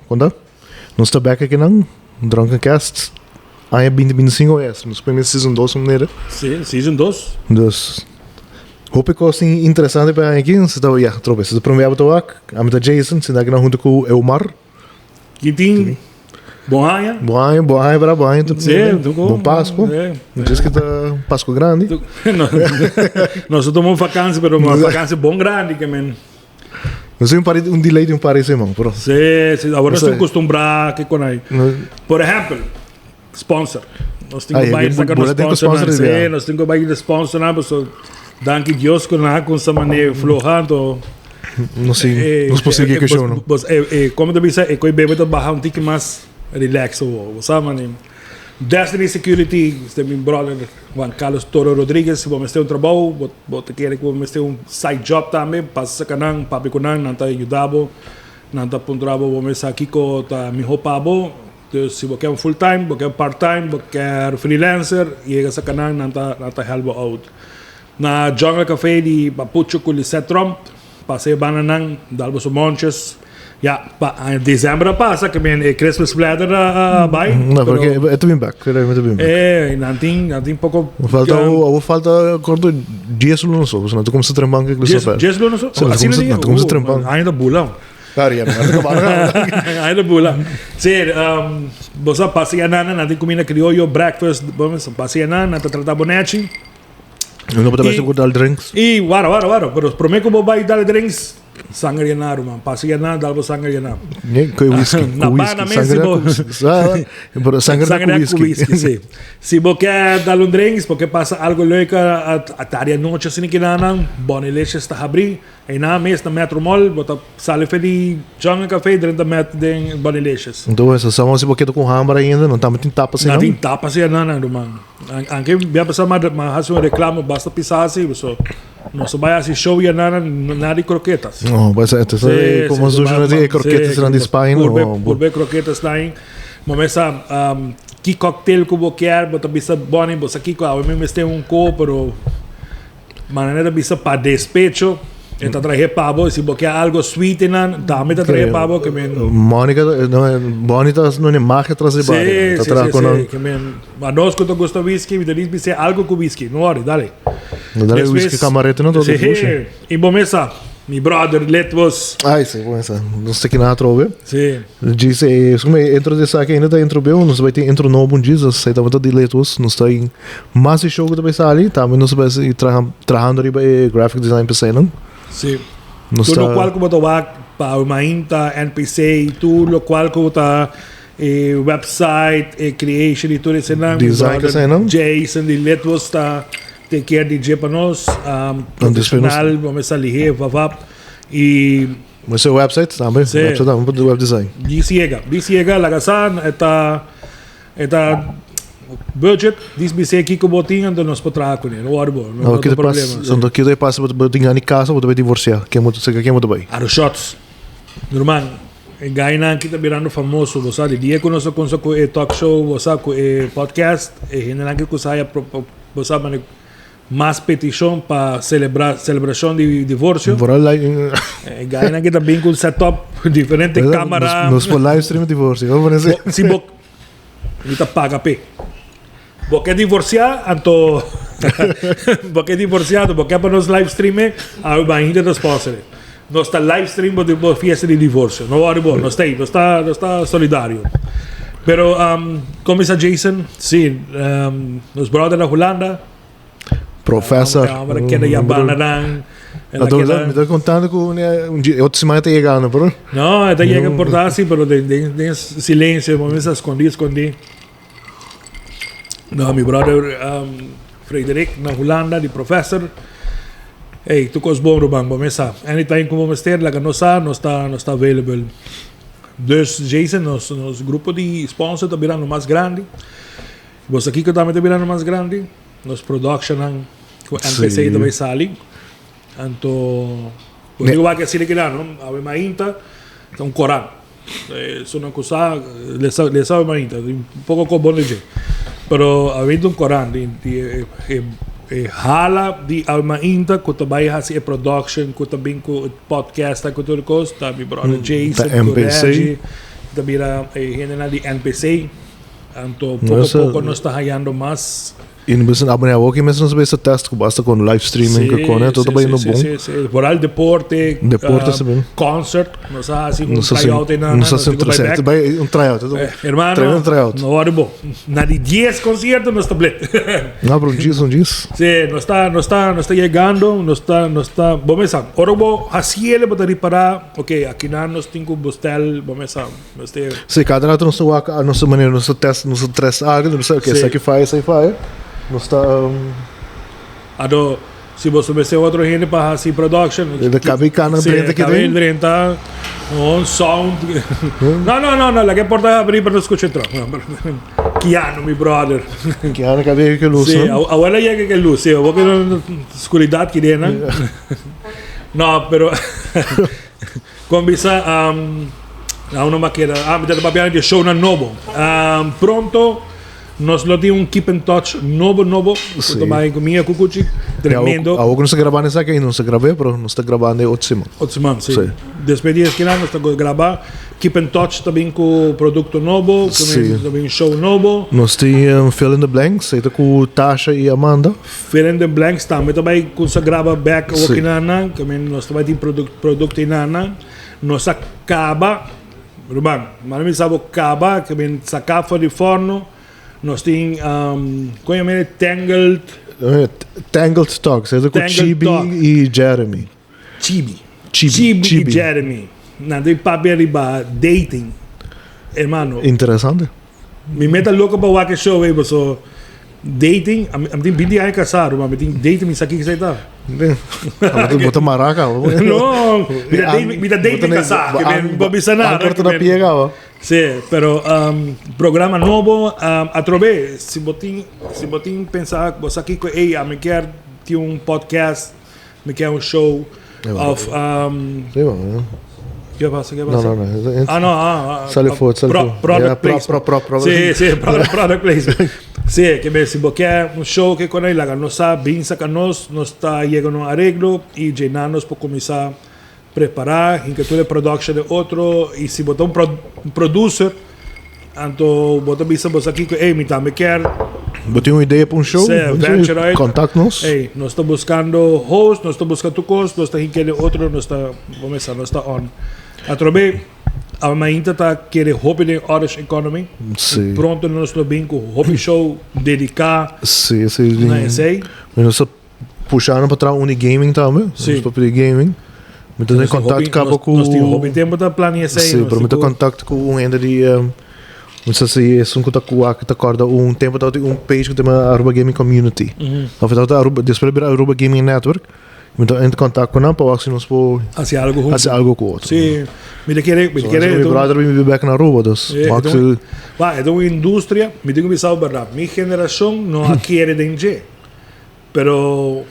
Quando nós estamos aqui não Drunken Cast aí 2025 é nos primeiros season 2 maneira sim season 2 dus hoop ik assim interessante para aqui se tá já trope se primeiro toque a meta Jason se daqui na junto com Elmar que tem bom para bom tudo bom Páscoa diz que tá Páscoa grande nós tomamos vacância mas uma vacância bom grande que men. Nós temos delay de país, irmão. Sim, agora estou acostumado que com aí. Por exemplo, sponsor. Nós temos que ir sacar sponsor. Sim, nós temos que ir sponsor, mas danke Deus que não com essa maneira flojando. Não sei, não posso seguir que show não. Como tu disse, eu bebo de barra tique mais relax sabe mano. Destiny Security, este meu brother Juan Carlos Toro Rodrigues, vamos ter trabalho, vou ter que vamos ter side job também, passa canang, papi canang, nanta ajudabo, nanta puntrabo, vamos aqui com ta mi hopabo, então se você quer full time, você quer part time, você quer freelancer, e essa canang nanta help out. Na Jungle Café de Papucho com Lisette Trump, passei bananang, dalbo so monches. Ja, in dezembro passa que men Christmas bladder bij. Não, porque é também back, nanti pouco. Falta corto dias não só, não tu começa a trampar que isso faz. Dias não só. Assim não, tu começa a trampar. Ainda bulão. Ainda bulão. Sim, você passa a nana, nanti comida criollo, breakfast, vamos passa a nana, nanta tratar bonechi. Não pode mais dar drinks. E wara, pero prometo que vou vai dar drinks. Sangre na man, passa na dalbo sangre na. Com whisky, na bana mesmo. Sangre com whisky, sim. Se você quer dar drinks, porque passa algo leuk a tarde noite assim que não, Bonnie Leche está abrir, e na mesa na Metro Mall, bota sale de Jungle Café dentro da Metro de Bonnie Leche. Então essa só se você com hamburger ainda, não tá muito tapa assim não. Não tem tapa assim não, man. Anche via passar mas hace um reclamo, basta pisar assim, so. Nós vai assistir show e nada de croquetas. Não, mas é como os dois de croquetas na Espanha, por ver croquetas daí. Mas que cocktail que você quer, bota bisa bom, você aqui com a mesmo tem copo, maneira bisa para despecho. Então trazer pavo, se você quer algo sweet não, também trazer pavo que men. Mônica, não é bonita, não é marca trazer bar. Sim, que men. Mas nós que gosta whisky, me diz algo com whisky, não ore, dale. Dale whisky camarete não todo. Sim. E começa, meu brother, let us. Ai, sim, começa. Não sei que nada trove. Sim. Diz, como entro desse aqui ainda tá entro bem, não vai ter entro novo diz, sei tá muito de let us, não está em mais show que também está ali, também não se vai trabalhando ali graphic design para não. Sim. Tudo o qual como tu para uma inta NPC, tudo o qual como tá website, creation e tudo isso não. Design que não. Jason de let us tá take care DJ para nós, profissional, vamos ali vavap e mas o website também, website também do web design. Disiega lagasan eta budget diz aqui que botinha então nós podemos com ele, não tem problema. São daqui daí passa botinha em casa, você vai divorciar, que é muito bem. Aro shots. Normal. Gaina aqui tá virando famoso, você sabe, dia que nós com talk show, você com podcast, generalmente que saia você sabe mais petição para celebração de divórcio. Gaina aqui também com setup diferente câmera. Nos por live stream divórcio, vamos dizer. Se você está paga p. Você divorciar, então você divorciado, você para nos live stream, a banheira dos sponsor. Nós está live stream de fiesta de divórcio. Não está solidário. Pero como diz Jason, sim, nos brother da Holanda. Professor. Que era Yabanarang. Me estou contando que outra semana está chegando, bro. Não, está chegando por dar sim, pero de silêncio, vamos escondi. Não, meu brother Frederic na Holanda, de professor. Hey, tu cos bom Rubang, bomesa. Anytime que vamos ter, lá não está available. Dus Jason, nos grupo de sponsor está virando mais grande. Você aqui que também está virando mais grande. Nos production com NPC também sai. Então, eu digo que assim que lá, não, a mainta é um Corão. Isso não custa, le sabe mainta, um pouco com bom de. Pero a um Corão hala di alma inta ko tabay ha si production ko tabing ko podcast ko tudo coisa tá mi brother Jason NPC tabira na di NPC anto pouco nós está hallando mais e não precisa abrir aqui mas não se esse teste basta com live streaming que com tudo bem no bom por al deporte também concert nós assim tryout na não sei se vai tryout hermano no hora bom na de 10 concertos nós tablet não para um dia sim nós está chegando nós está vamos ver ora bom assim ele para reparar ok aqui nós temos bostel vamos ver nós tem sim cada nato nossa maneira nosso teste nosso stress não sei o que isso faz não está ado se você ver outro gente para assim production ele cabe cana brenda aqui dentro on sound não lá que porta abrir para escutar Kiano mi brother Kiano cabe que luz sim agora já que luz sim porque escuridade que dena não pero convisa a uma maquera me dá papel de show na novo pronto nós lo temos keep in touch novo também com minha cucuchi tremendo algo não se grava nessa aqui não se gravei pero não está gravando outro semana sim despedidas que nós está gravar keep in touch também com produto novo também show novo nós temos Fill in the Blanks aí com Tasha e Amanda Fill in the Blanks também com se grava back o que nana também nós também tem produto nana nós acaba Ruban mas me sabe acaba que bem sacar fora de forno nós temos como é Tangled Talks é com Chibi e Jeremy Chibi e Jeremy não tem papel riba dating hermano interessante me meta louco para o show aí so dating eu tenho 20 anos casado mas eu tenho dating me aqui que você está bota maraca não me dá dating casado que não precisa nada sim, pero programa novo a través se botin pensar você aqui que ei me quer ter podcast me quer show of que passa não sale forte product placement sim product placement sim que se você quer show que quando ele não sabe bem saca nós está chegando a arreglo e llenarnos para começar preparar, em que toda a production de outro, e se botar um producer, então botar bisa você aqui que, ei, me quer. Botar uma ideia para show, contact-nos. Ei, nós estamos buscando host, nós estamos buscando cost, nós estamos aquele outro, nós está on. Através, a mainta está querendo hobby de Irish Economy. Sim. Pronto, nós estamos bem com hobby show, dedicar. Sim. Nós estamos puxando para trás Unigaming também, sim. Para pedir gaming. Me tenho contato com nós temos hobby tempo da planear isso aí. Sim, pero me tenho contato com um ainda de não sei se é um que está acorda tempo da page que tem a Aruba Gaming Community. Of dat Aruba depois a Aruba Gaming Network. Me tenho em contato com para ver se nós po hacer algo com outro. Sim. Me quer meu brother me back na Aruba dos. É uma indústria, me tenho que pensar verdade. Minha geração não quer danger. Pero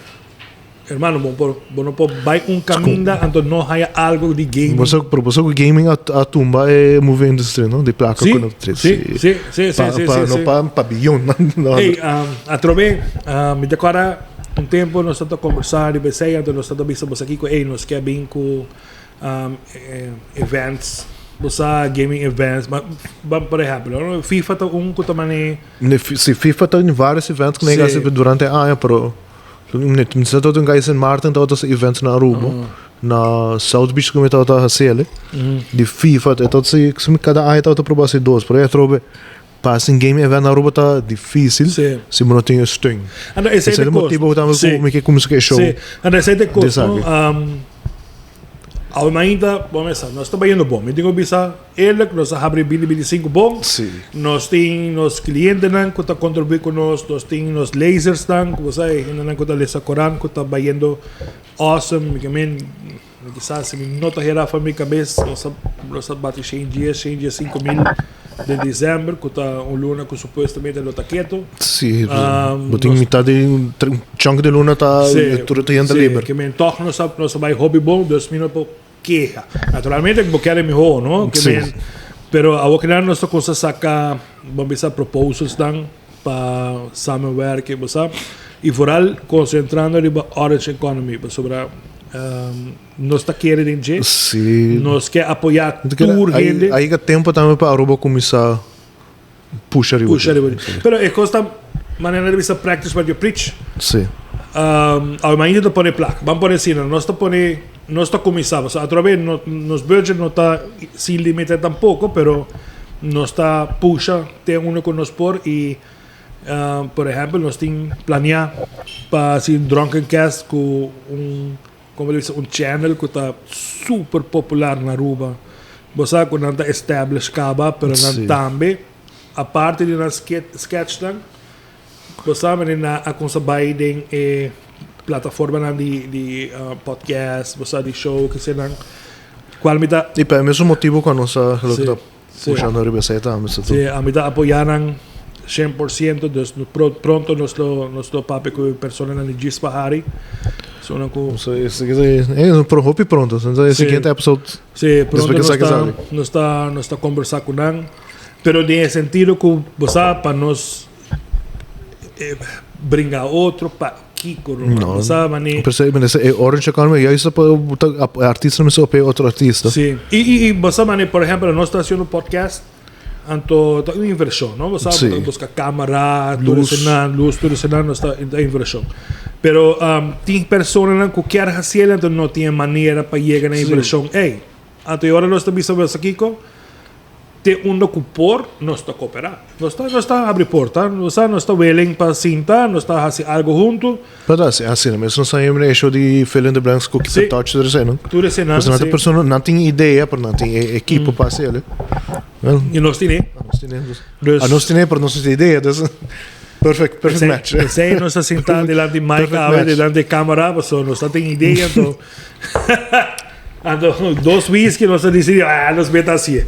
hermano, não pode vai caminho, então não há algo de gaming. Você propôs que gaming a tumba é movie industry, não? De placa com o sim. Não para pavilhão, não. Ei, através me decora tempo nós estamos conversando e pensei, então nós estamos vendo aqui com nós quer bem com events. Você gaming events, mas por exemplo, FIFA tá que também se FIFA tá em vários eventos que negócio durante a ano, pero Minstens tot een guys in Maarten dat was events na Aruba. Na South Beach como estava a fazer de FIFA, então se cada ano estava a provar se dois, por aí trobe passing game event na Aruba tá difícil. Se não tem sting. Esse é o motivo também como que show. Sim. Anda esse é coisa. ainda, vamos pensar, nós estamos indo bom. Me digo, bisa, ele, nós abrimos 2025 bom. Sim. Nós temos clientes que estão contribuindo conosco, nós temos lasers que você ainda que está lendo Corão, que está indo awesome, que quizás se me nota gerar para minha cabeça, nós bate 100 dias 5.000 de dezembro, que está luna que supostamente não está quieto. Sim, botem metade, chunk de luna está tudo ainda livre. Que me toca nós vai hobby bom, 2 minutos queja. Naturalmente que quero melhor, não? Que men, pero a que nós estamos saca, vamos pensar proposals dan para samenwerken, você e vooral concentrando em orange economy, sobre nós está querendo dizer, nós quer apoiar tour gente. Aí que tempo também para Aruba começar a puxar riba. Pero é costa maneira de practice para preach. Sim. Ainda te pone placa. Vamos por assim, nós está começando. Através nos budget não está sem limite tampouco, pero nós está puxa tem que nos por e por exemplo nós tem planear para assim drunken cast com como diz channel que está super popular na Aruba. Você quando está establish caba, pero não também a parte de na sketch dan você na a consabay ding plataforma na de podcast, você de show que se nan qual me dá e para mesmo motivo quando nós está puxando a ribaceta a me dá apoiaram 100%, pronto nosso papo com persona na Gis Pahari. Sono com pro hopi pronto, então esse seguinte episódio. Sim, pronto nós está conversar com nan, pero de sentido que você para nós brincar outro para Kiko, não sabe? Percebe, é Orange Economy, e isso para artista não se opera outro artista. Sim, e você por exemplo, nós está fazendo podcast. Anto tá uma inversão, não? Você sabe, busca câmera, luz, tudo isso não está em inversão. Pero tem pessoas que querem fazer, então não tem maneira para chegar na inversão. Ei, até agora nós estamos vendo aqui tem que por nós está cooperar. Nós está abrir porta, nós está willing para sentar, nós está fazer algo junto. Mas assim, mesmo nós saímos no show de Fill in the Blanks com que touch tudo isso, não? Tudo isso não. Mas não tem pessoa, não tem ideia, para não tem equipe para fazer, e nós temos. Nós temos, para nós ter ideia, perfect match. Sei, nós está sentado diante de mic, diante de câmera, nós não tem ideia, então dos whisky nós decidimos, nós beta assim.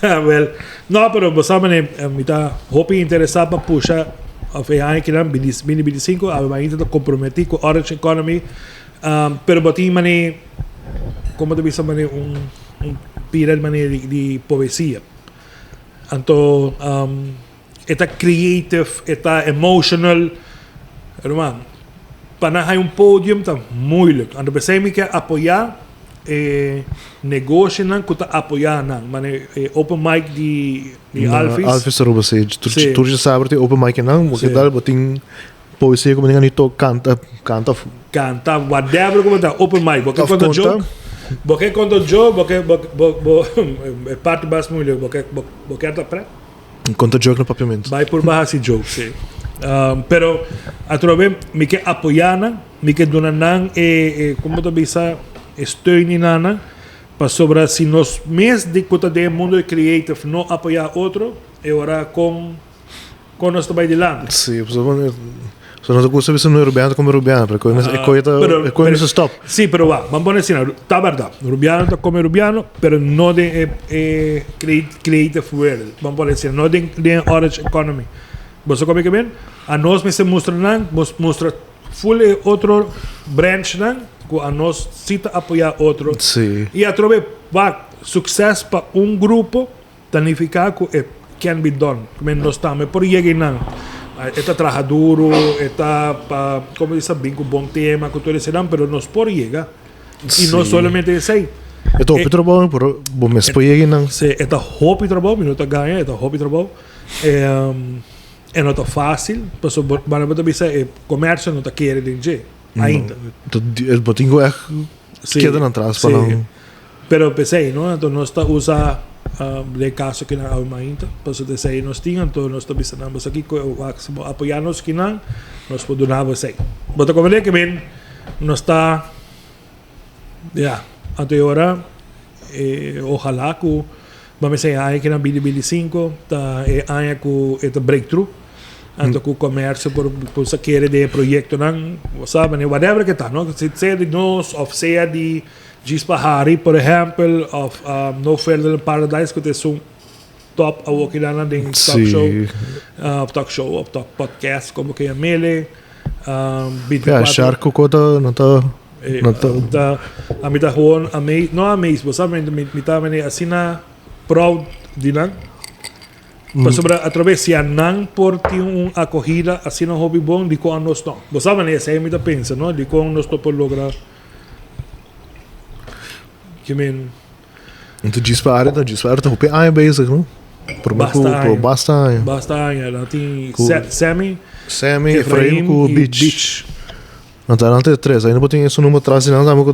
Well, não, pero você me está hoping interessado para puxar a FEAN que não 2025, ainda estou comprometido com Orange Economy, pero botim mane, como te disse mane pira de poesia. Então, está creative, está emotional, irmão. Para ter podium está muito. Então, você me quer apoiar negócio que está apoiando, open mic de Alphys. Alphys Aruba Sage. Tu já sabe que open mic não, porque dá botin poesia como ninguém to canta, whatever como tá open mic, porque quando jogo é parte mais muito, porque tá pré. Conta jogo no papiamento. Vai por baixo esse jogo, sim. Pero através me que apoiar, me que donar como tu bisa steun nana para sobre se nós mês de conta de mundo de creative não apoiar outro e ora com nós também de lá. Sim, so não gosto de ser rubiano como rubiano, porque é coisa stop. Sim, pero vamos dizer, tá verdade. Rubiano tá como rubiano, pero não de creative world. Vamos dizer, não de orange economy. Você como que bem? A nós me se mostra full outro branch nan, que a nós cita apoiar outro. Sim. E através sucesso para grupo, significa que can be done. Como nós estamos por chegar nan. Está trabalha duro, está como diz bem com bom tema, com tudo isso, pero nós por chegar. E não somente isso aí. É hobby trabalho, por bom mês por chegar nan. Sim, é hobby trabalho, não está ganha, é hobby trabalho. Não está fácil, mas o comércio não está querendo dizer ainda. Botinho é queda na trás para não. Pero pensei, não, então nós está usa de caso que não há ainda, para se dizer nós tínhamos, então nós está visitando aqui com apoiar-nos que não, nós podemos dar você. Mas como é que bem, nós está agora, ojalá que vamos a dizer que na 2025 tá ano que é breakthrough. Anto que o comércio por se querer de projeto não, sabe, né? Whatever que tá, não? Se seja de nós, ou seja de Gispahari, por exemplo, ou No Further Paradise, que é um top ao que lá tem talk show, ou talk podcast, como que é mele, 24. Achar que o cota não tá a mim tá gewoon, não amazed, sabe, me tá assim na proud de não. Mas sobre a través se não por ter uma acolhida assim no hobby bom, de como nós não. Você sabe, né? Essa é a minha pensa, não? De como nós por lograr. Que men. Então dispara tá hobby aí basic, não? Por bastante. Bastante, lá tem Sammy, Efraim com Beach. Então, até 3, ainda botem esse número atrás e não dá que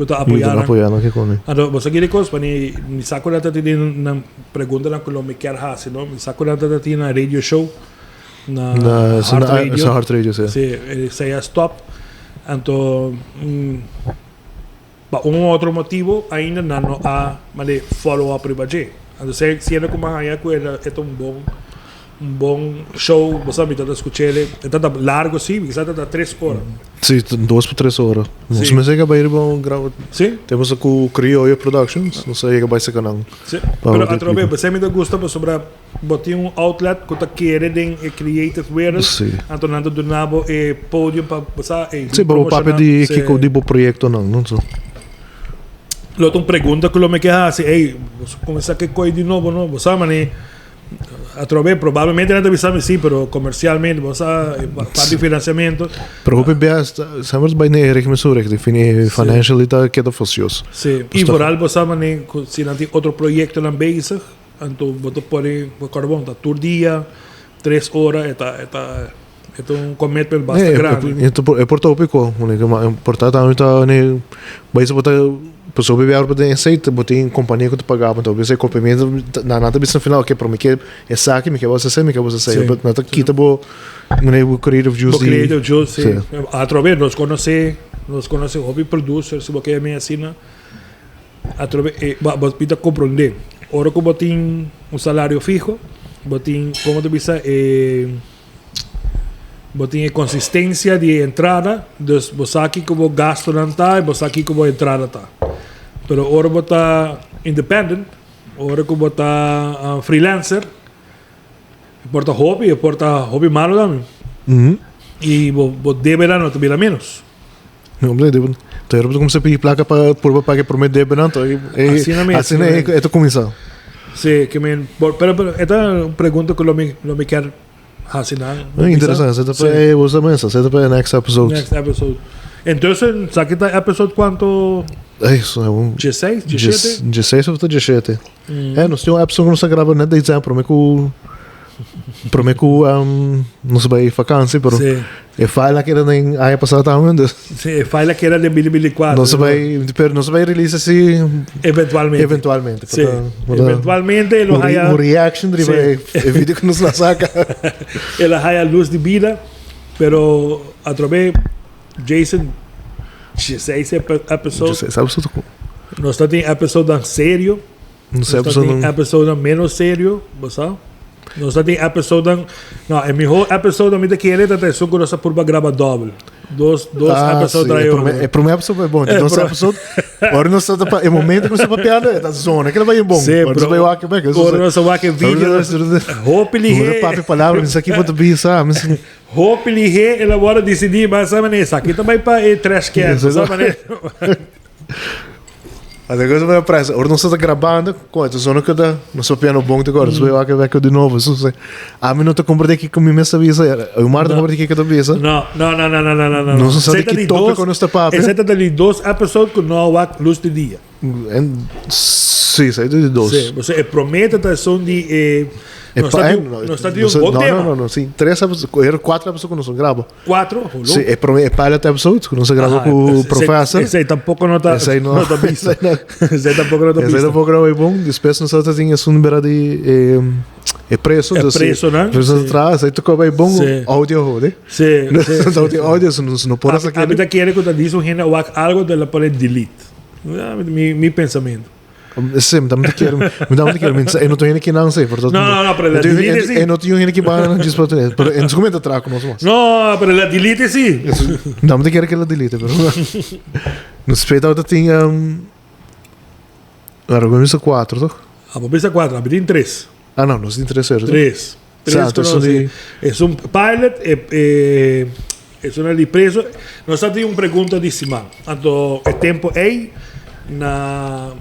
tá apoiando aqui comigo. Então, você quer coisa para me saco da tati na pergunta na Colômbia quer hacer, não? Me saco da tati na radio show na Heart Radio, sim. Sim, é stop. Então, para outro motivo ainda não há follow up para você. Então, se é como é um bom show, você sabe, eu escutei ele, é largo sim, porque está 3 horas. Sim, 2 por 3 horas. Não sei se vai ir bom grau. Sim. Temos o Criollo Productions, não sei se vai ser canal. Sim. Mas através, você me gosta sobre botar um outlet que está querendo creative world. Sim. Então nada do nabo é pódio para passar. Sim, para o papel de que o tipo projeto não sei. Outra pergunta que eu me quero fazer, ei, você começar que coisa de novo, não? Você sabe, né? Através, provavelmente não deve saber sim, mas comercialmente, você parte de financiamento. Pero o PBA, sabemos bem nem que me sure que define financial e tá queda facioso. Sim. E por algo, sabe, né? Se não tem outro projeto na base, então você pode, carbon, tá todo dia, 3 horas, é um commitment bastante grande. É por tópico, importante também vai se botar pessoa bebê para ter aceita, botei companhia que tu pagava, então você complementa na nada no final que para mim que é saque, me que você sei, mas nada quita bo o creative juice. O creative juice, através nós conhece hobby producer, se você me assina, através você pode compreender. Ora que botin um salário fijo, botin como tu bisa botin consistência de entrada, dus você aqui como gasto não tá, você aqui como entrada tá. Pero ora bota independent, ora que bota freelancer, porta hobby malo também. E bot deverá não te menos. Não, deve. Então eu comecei a pedir placa para pagar por meio de então assim é começar. Sim, que men, pero esta uma pergunta que eu me quero fazer. Interessante, você pensa, você para next episode. Então, sabe que tá episode quanto? Isso é 16, 17? 16 ou 17. Nós temos um episode que não se grava nem de dezembro, prometo não se vai vacância, pero é fala que era nem aí passada também. Sim, é fala que era de 2004. Não se vai release assim eventualmente. Sim, eventualmente ele haya um reaction de vídeo que nos la saca. Ele haya luz de vida, pero através Jason 16 episódios. Nós temos episódio sério. Nós temos episódio menos sério, sabe? Nós temos episódio. Não, é melhor episódio me que ele está só que nossa curva grava doble. Dois episódios aí. É para mim episódio é bom. Dois episódios. Agora nós estamos é momento que você vai piada da zona. Que vai bom. Agora vai o que vai. Agora nós vamos ver vídeo. Hopefully. Papo palavras isso aqui pode vir, sabe? Hopefully ele agora decidir mais sabe nessa aqui também para trash can, sabe né? Mas agora vai para essa. Agora nós estamos gravando, quanto zona que dá, nós só piano bom agora, só vai o que de novo, isso sei. A mim não te comprei aqui com minha mesa visa, o mar não comprei aqui com a visa. Não. Não sei que toca com esta papo. Esse é de 2 episódios que não há luz de dia. Sim, sai de 2. Sim, você promete a ação de nós está de um bom tema. Não, sim. 3 episódios, eram 4 episódios que nós gravamos. 4? Sim, é pilot episódio que nós gravamos com o professor. Esse aí tampouco não está. Esse aí não está visto. Esse aí tampouco não está visto. Esse aí tampouco não é bom. Depois nós só tínhamos um número de preço. É preço, né? Preço atrás, aí tocou bem bom áudio, né? Sim. Áudio, não pode essa aqui. A vida quer que eu diz algo de la pode delete. Mi pensamento. Sim, me dá muito quero. Eu não tenho aqui não sei, portanto. Não, pero la delete sí. Eu não tenho aqui para não diz para ter. Pero em documento trago nós mais. No, pero la delete sí. Não me quero que ela delete, pero. No respeito ao tem agora vamos a 4, toch? A popisa 4, a pedir 3. Ah, não, nós tem 3 euros. 3. Es un pilot, es una de preso. Nós temos uma pergunta de Simão. Então, o tempo é na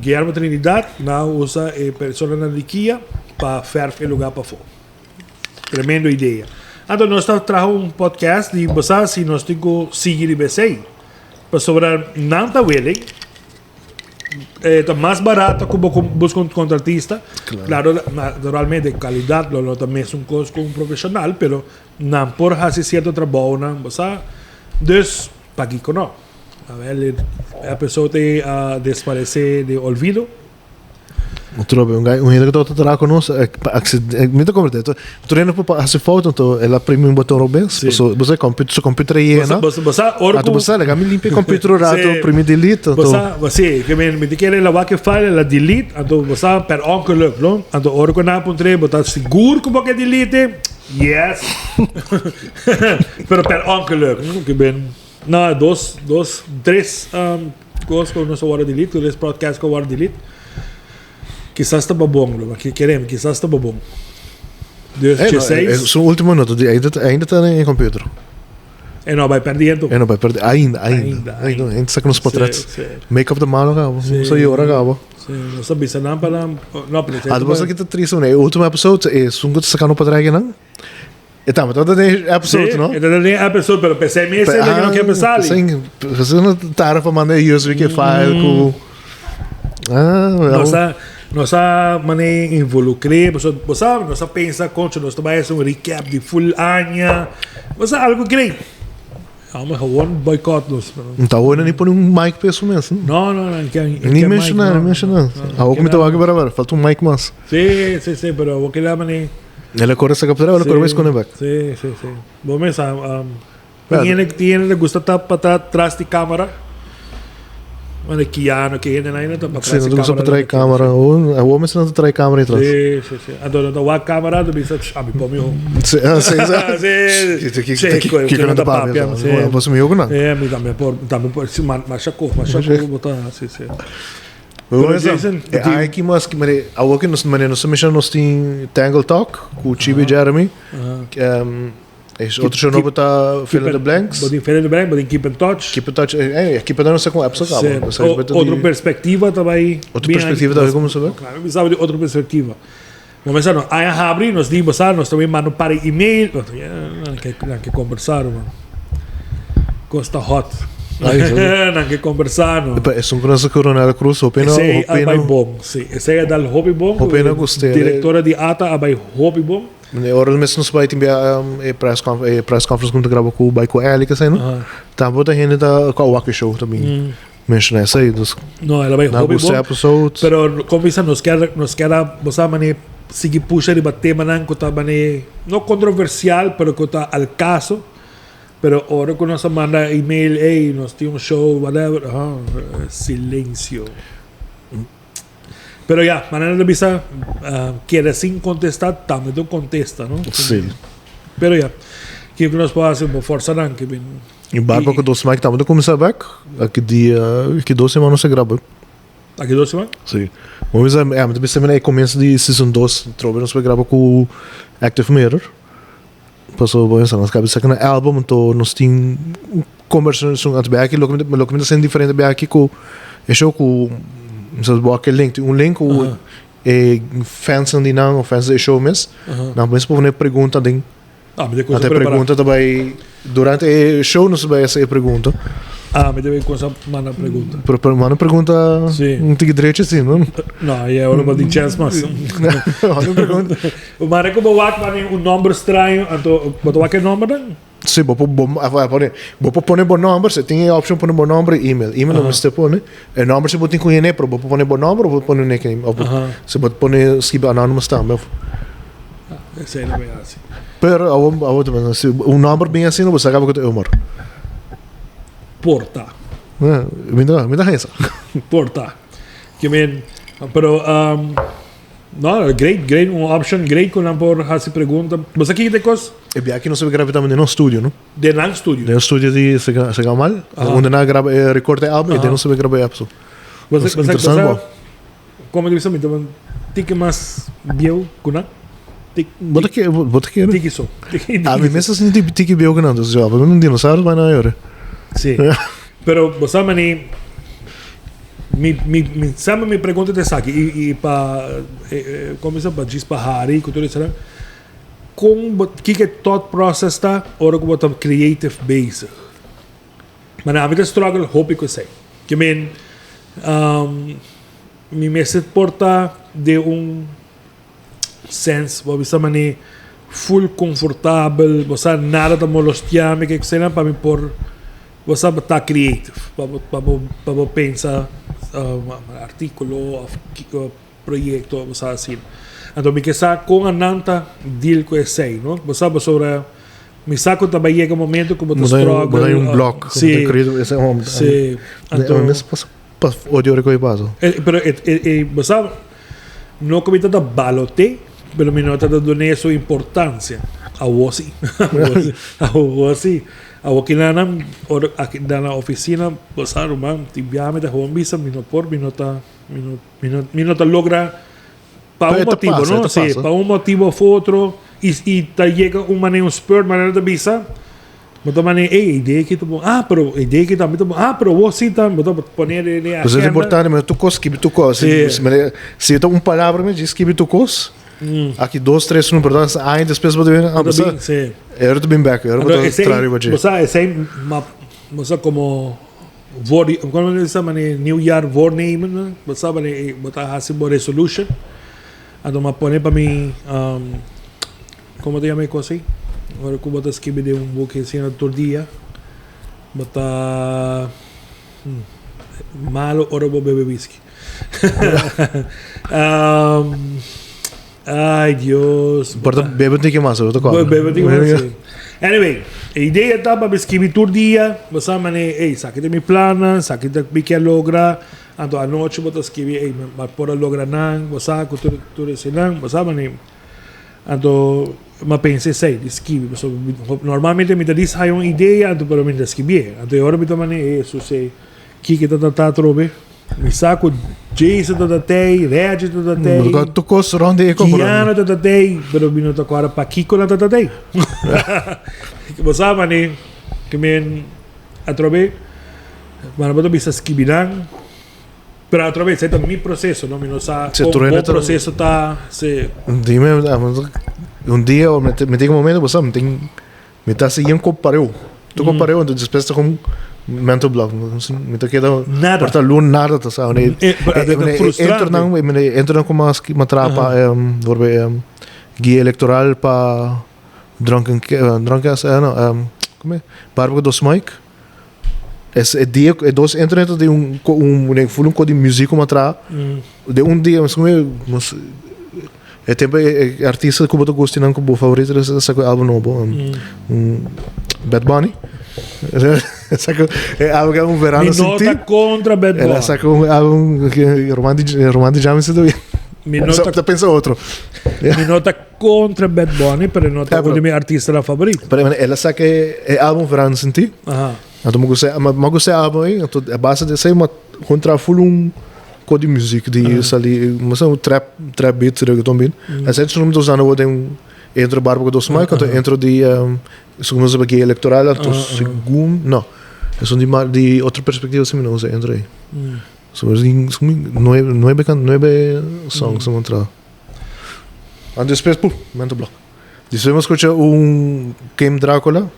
Guilherme Trinidad, na usa pessoa na Liquia para ferver o lugar para fora. Tremenda ideia. Então, nós trazemos um podcast de você, se nós temos que seguir o BC, para sobrar não tá willing. Está mais barato que buscar um contratista. Claro, naturalmente, qualidade não também é um custo com um profissional, mas não por fazer certo trabalho, não. Então, para que não? A pessoa tem a desaparecer de olvido. Um hele que está com nós, muito completo. Treino para fazer foto, então ela prime um botão robês. Você computer aí, não? Você lega me limpa o computer rato, prime delete. Você que me quer ela que file, ela delete, então você per ongeluk, não? Então hora que na ponte, você seguro que você delete. Yes. Pero per ongeluk, que bem. Não, três coisas que nós vamos delete, três podcasts que eu vou delete. Quizás está bom, que queremos, quizás está bom. Sua última nota, ainda está em computer. Não vai perder. Não vai perder, ainda está com os portretos. Make-up da mão, acaba. Só eu acaba. Não sabia se não para não aprender. Depois aqui está triste, né? O último episódio é sungo de sacar no padrão, não? Então, mas todo é episódio, não? Então é episódio, pero pensei mesmo que não quer pensar ali. Sim, você não está para mandar USB que file com. Nós mané involucré, você nós pensa quando nós tomamos um recap de full ano, você algo grande. Vamos gewoon boycott nós. Então hoje nem põe um mic para isso mesmo. Não, nem mencionar. Ah, o que me estava aqui para falta um mic mais. Sim, pero o que lá mané. Ela corre essa captura, ela corre mais com o back. Sim. Bom, mas tiene gusta estar para atrás de câmera. Mas aqui ano que ainda não está para trás. Sim, não gusta para trás câmera. O homem não traz câmera atrás. Sim. Então a câmera do bicho, me põe meu. Sim. Que não dá para ver. Você me joga não? Me também por machacou, botar sim. Aqui mas que mare, a o que nós mexemos nós tem Tangle Talk com o Chibi Jeremy. Outro show novo está Fill in the Blanks. Bodin Fill in the Blanks, bodin Keep in Touch. Keep in Touch não sei como é pessoal. Outra perspectiva também. Outra perspectiva também como sabe? Claro, me sabe de outra perspectiva. Mas não, aí a abrir nós dimos nós também mandamos para e-mail, não que conversar, mano. Costa hot. Não que conversar, não. É um grande coronel Cruz, o pena. Esse é vai bom, sim. Esse é da Hobby Bom. O pena gostei. Diretora de ATA vai Hobby Bom. Ora mesmo nos vai ter a press conference como grava com o Baiko Eli que sei não. Tá bota gente da com o Waki Show também. Menciona essa aí dos. Não, ela vai Hobby Bom. Pero conversa nos quer você mané seguir puxar e bater manan que tá mané não controversial, pero que tá al caso. Pero ahora que nos manda email, hey, nos tiene un show, whatever, silencio. Pero ya, manera de visa, quiere sin contestar, también tú contesta, ¿no? Sí. Pero ya, ¿qué nos puede hacer por força não? E barco com 2 semanas, estamos a começar back, aqui 2 semanas se grava. Aqui 2 semanas? Sim. Mas também semana é começo de season 2, trova nós vai gravar com o Active Mirror. Passou bom, nós acabamos de sacar no álbum, então nós temos conversação antes bem aqui, logo me sendo diferente bem aqui com é show com vocês botam aquele link, com fans de não, fans de show mesmo, não mas por uma pergunta tem, até pergunta também durante o show nós vai essa pergunta. Me deve começar a pergunta. Pero manda pergunta não tem direito assim, não? Não, é hora de chance mas. Não pergunta. O mare como wat um número estranho, então botou aquele número? Sim, vou pôr bom número, você tem a opção pôr bom número e email. Email não você põe, o número você pode conhecer, pero vou pôr bom número, vou pôr nickname, você pode pôr skip anonymous também. Esse não é assim. Pero o número bem assim, você acaba com o número. Porta. Me dá essa. porta. Que men, pero no, great uma option, great quando por essa pergunta. Mas aqui tem coisa E bem, aqui não se grava também no estúdio, não? de lang studio. No estúdio de Segamal, onde não grava, recorta álbum e não se grava episódio. Mas interessante, bom. Como diz também, então tique mais biel kuna. Bota aqui, né? Tique só. Ah, mas mesmo assim, tique bem que não, dos jovens, não dinossauro vai na hora. Sim. Pero você mani sama me pergunta dessa aqui e para começar para diz para Hari, que tudo isso, como que thought process está ora como tá creative base. Mas a vida struggle hope que sei. Que men me se porta de sense, você mani full confortável, você nada da molestia, me que sei para me por você está creative, para pensar artículo, projeto, você assim. Então, me que sa com a nanta deal com esse, não? Você sobre me saco também chega um momento como tu struggle. Mudar um bloco, sim, querido, esse é um. sim. Então, mas para odio que eu passo. Pero você não comita da balote, pelo menos está dando sua importância. A você, a você. Aqui na oficina, você rumang tibiame da home visa minuta logra para um motivo, não? Sim, para um motivo ou outro e tá chega maneira spur maneira da visa. Mas maneira ideia que tu pero ideia que também pero você tá botar poner ele a. Mas é importante, mas tu cos que tu cos. Se eu uma palavra me diz que tu cos. Aqui 2, 3 não perdão, ainda depois vou ver. Sim. Eu tô bem back, eu vou trazer o budget. Você é como como se chama New Year voornemen, você vai botar assim uma resolution. Então me põe para mim como te chama assim? Agora que botar escrever de book assim todo dia. Botar malo ora vou beber whisky. Ai, Deus. Porta, bebe tem que mais, eu tô com. Bebe tem que mais. Anyway, a ideia está para escrever todo dia. Você mane, saque de mi plana, saque de mi que logra. Então, a noite você escrever, mas por logra não, você que tudo isso não, você mane. Então, mas pensei, sei, escrever. Normalmente me diz aí uma ideia, então para mim escrever. Então, agora me mane, isso sei, que tá trobe. Mi saco Jason da tei, Reggie da tei. Porque tu cos ronde eco. Kiana da tei, pero minuto agora para Kiko da tei. Você sabe, que men atrobe, mas não bisa esquibinan. Pero atrobe, esse é o meu processo, não me não sabe. O processo tá se. Dime, dia eu me tem um momento, você me tá seguindo compareu. Tu compareu, então depois tá com mental block, me tá queda nada. Porta nada, tá sabe? Entra com uma trapa, guia eleitoral para drunken, como é? Barba do Smike. É dia, é dois entra dentro de um código de música uma trapa. De dia, mas é tempo artista que eu gosto não como favorito esse álbum novo, Bad Bunny. É algo que é verão assim. Minota contra Bad Bunny. Ela saca álbum que Romântico Jam se deu. Minota pensa outro. Minota contra Bad Bunny, pero nota o meu artista favorito. Pero ela saca álbum verão senti. Então eu gostei álbum aí, então a base desse uma contra full código de música de ali, mas um trap beat que também. Essa é o nome dos anos entre Barba do Smike, então entre de segundo o guia eleitoral, então segundo, não. É de outra perspectiva assim, não sei, entre aí. Nueve songs vamos entrar. Depois, momento bloco. Depois vamos escutar Game Drácula,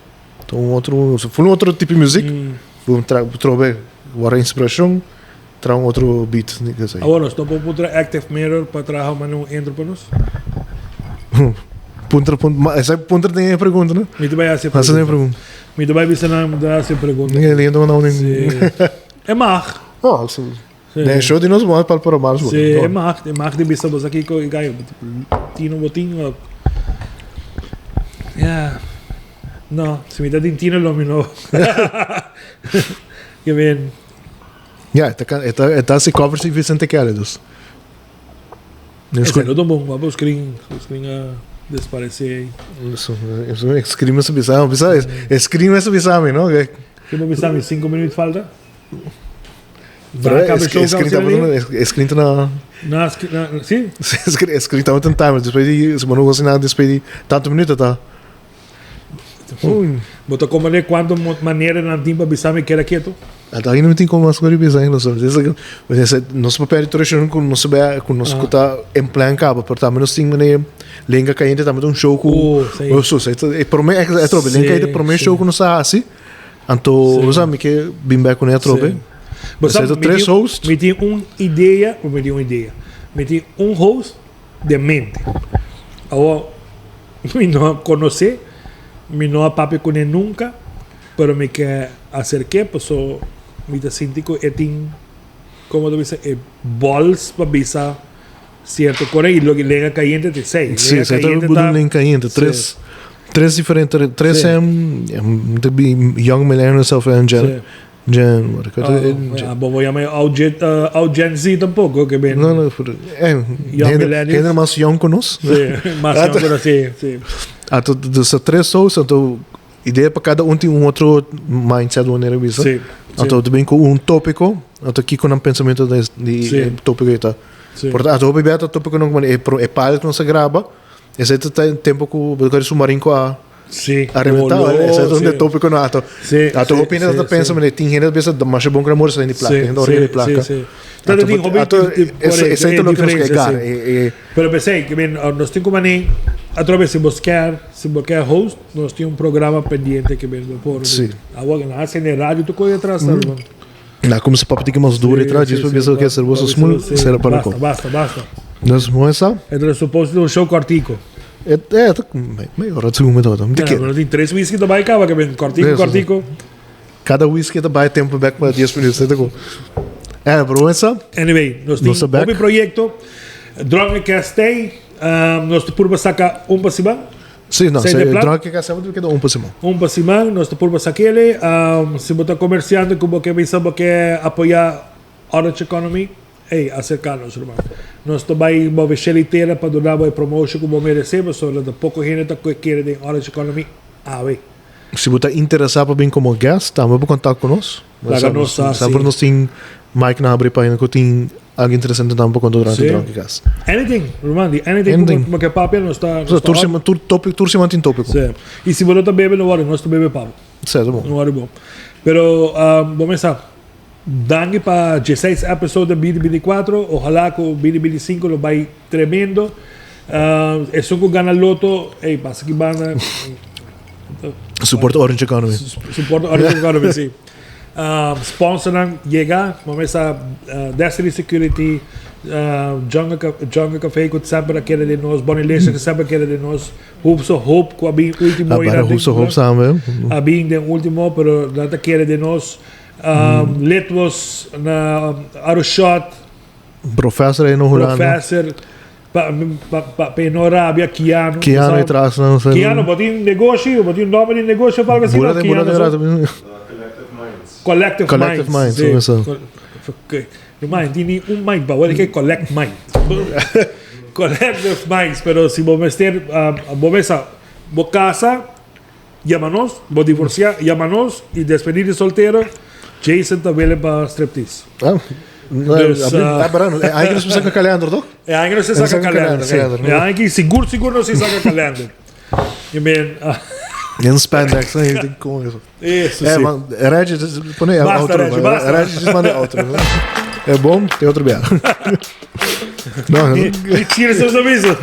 então foi outro tipo de música, vamos trocar a inspiração, trazer outro beat, não sei. Agora, nós vamos pôr Active Mirror para trazer uma entra para nós. Essa ponta tem a pergunta, né? Me vai fazer pergunta. Me vai ver se não dá essa pergunta. Ninguém lê, não. É mar. Oh, né, show de nós vamos para o mar. Sim, é mar de vista você aqui com o gaio. Tino botinho. Não, se me dá tino lo mino. Que bem. Ja, está se cover se Vicente Kelly dus. Esse não bom, vamos screen desaparecer. Isso escreve essa bizarro, escreve essa bizarro, não? Que vamos pensar, 5 minutos falta. Escrito na... Sim? Escrito há muito tempo, depois de... Se não gosta nada, depois de tanto minuto, tá? Botou como de quanto maneira na timpa bisame que era quieto? Até aí não tem como as coisas bizarras, não sabe? Nosso papel de tradição com nosso que tá em plano cabo, porque também nós temos uma língua caiente, também um show com... E por mim, é trobe, língua caiente, por mim, show com nós assim. Então, sabe que bem bem com a trobe. Você tem 3 hosts. Me tinha uma ideia. Me tinha um host de mente. Agora, me não conheci, me não papi com ele nunca, mas me quer acerquei, pues me te senti que tem, como tu dices, balls para bisa cierto core y lo que lega caliente te sei. Sí, se está bem caliente. Três diferentes, três young millennials of Gen, vou chamar ao Gen Z tampouco, que bem. Não, ainda mais young que nós. Sim, mais young que nós, sim. Então, três shows, então, ideia para cada tem outro mindset do maneira visa. Sim. Então, também com tópico, então aqui com um pensamento de tópico aí tá. Portanto, o bebê tópico não é para que não se grava. Esse é o tempo que o submarino a arrebentar, esse é o tópico não ato. Ato o opinião da pensa, mas tem gente que pensa mais bom que a morte de placa, ainda orelha de placa. Esse é o que nós quer. Pero pensei que nós temos como nem através se buscar host, nós temos programa pendiente que vem por. Agora na cena rádio tu coi atrás, tá? Não, como se papo tem que mais duro atrás disso, para pensar que é serviço small, será para com. Basta. Nós vamos essa? É do suposto um show cortico. Meio hora de segundo todo. Não tem 3 whisky da bike que vem cortico. Cada whisky da bike tempo back para 10 minutos, tá com. Bro, essa? Anyway, nós temos um projeto Drongcast Day, nós por sacar para cima. Sim, não, se Drongcast sempre queda para cima. Para cima, nós por sacar ele, se botar comerciante como que pensamos que apoiar Orange Economy. Acercar-nos, irmão. Nós também vamos facilitar para dar uma promoção como merecemos, só que pouco gente que quer de Orange Economy. Se você está interessado para vir como guest, também pode contar conosco. Sempre nós temos Mike na abrir para que tem algo interessante também para contar durante o Drongcast. Anything, irmão, anything como que papo nós está. Turci mantém tópico. E se você está bebendo agora, nós estamos bebendo papo. Certo, bom. Não é bom. Pero vamos começar. Dangue para 16 episódios de 2024, ojalá que o 2025 lo vai tremendo. Eso que gana loto, pasa que van Support Orange Economy. Support Orange Economy, sim. Sponsoram, llega, vamos a Destiny Security, Jungle Café, que sempre quer de nós, Bonnie Leisure, que sempre quer de nós, Hope, que a bem último. Hope sabe. A bem de último, pero nada quer de nós. Letvos na Arushot, Professor aí no Holanda. Professor para Arábia, Kiano atrás, não sei. Kiano, botinho negócio, botinho nome de negócio, fala assim, Collective Minds. Mind, tem mind, para o que é Collect Mind. Collective Minds, pero se vamos ter, vamos casa, chama-nos, vou divorciar, chama-nos e despedir de solteiro. Jason também para striptease. Ainda não se saca calendar, não? Ainda não se saca calendar. Ainda seguro não se saca calendar. Em spandex, tem que com isso. Isso, sim. Regis, põe outro. Regis manda outro. É bom, tem outro bem. Tira seus avisos.